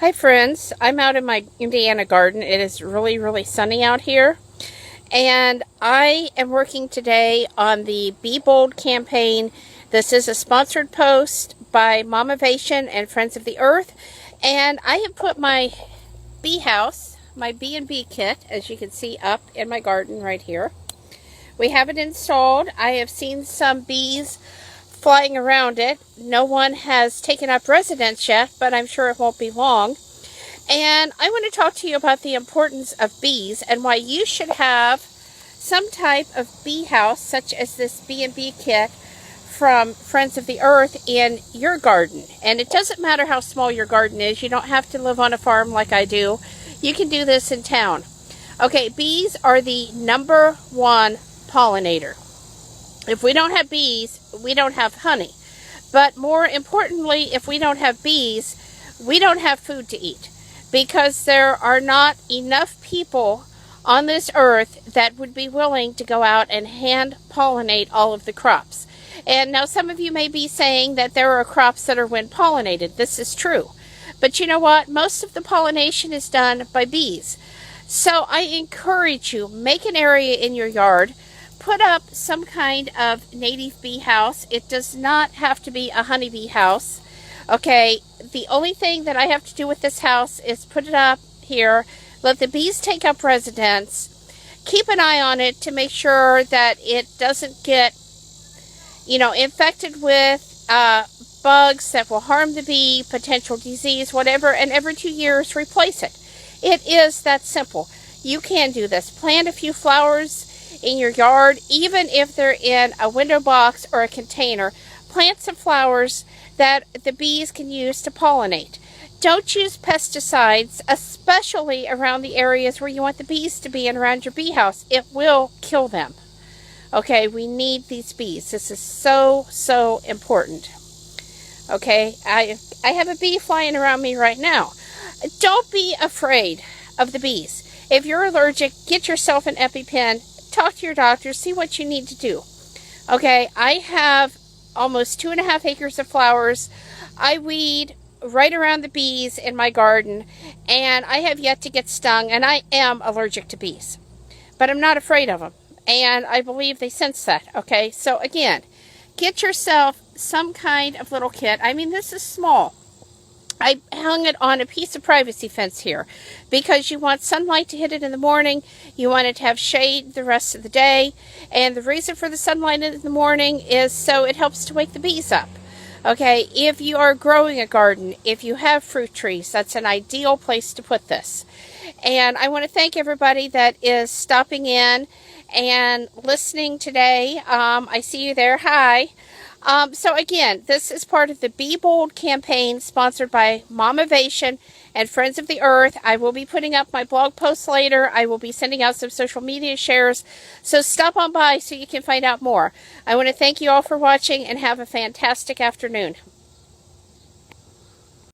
Hi friends, I'm out in my Indiana garden. It is really sunny out here. And I am working today on the Be Bold campaign. This is a sponsored post by Momavation and Friends of the Earth. And I have put my bee house, my B&B kit, as you can see up in my garden right here. We have it installed. I have seen some bees flying around it. No one has taken up residence yet, but I'm sure it won't be long. And I want to talk to you about the importance of bees and why you should have some type of bee house, such as this B&B kit from Friends of the Earth, in your garden. And it doesn't matter how small your garden is. You don't have to live on a farm like I do. You can do this in town. Okay, bees are the #1 pollinator. If we don't have bees, we don't have honey. But more importantly, if we don't have bees, we don't have food to eat. Because there are not enough people on this earth that would be willing to go out and hand pollinate all of the crops. And now some of you may be saying that there are crops that are wind pollinated. This is true. But you know what? Most of the pollination is done by bees. So I encourage you, make an area in your yard. Put up some kind of native bee house. It does not have to be a honeybee house. Okay, the only thing that I have to do with this house is put it up here, let the bees take up residence, keep an eye on it to make sure that it doesn't get, infected with bugs that will harm the bee, potential disease, whatever, and every 2 years replace it. It is that simple. You can do this. Plant a few flowers in your yard, even if they're in a window box or a container. Plant some flowers that the bees can use to pollinate. Don't use pesticides, especially around the areas where you want the bees to be and around your bee house. It will kill them. Okay, we need these bees. This is so important. Okay, I have a bee flying around me right now. Don't be afraid of the bees. If you're allergic, get yourself an EpiPen. Talk to your doctor, see what you need to do. Okay, I have almost 2.5 acres of flowers. I weed right around the bees in my garden, and I have yet to get stung, and I am allergic to bees. But I'm not afraid of them, and I believe they sense that, okay? So again, get yourself some kind of little kit. I mean, this is small. I hung it on a piece of privacy fence here because you want sunlight to hit it in the morning. You want it to have shade the rest of the day. And the reason for the sunlight in the morning is so it helps to wake the bees up. Okay, if you are growing a garden, if you have fruit trees, that's an ideal place to put this. And I want to thank everybody that is stopping in and listening today. I see you there. Hi. So again, this is part of the Be Bold campaign sponsored by Momavation and Friends of the Earth. I will be putting up my blog posts later. I will be sending out some social media shares. So stop on by so you can find out more. I want to thank you all for watching and have a fantastic afternoon.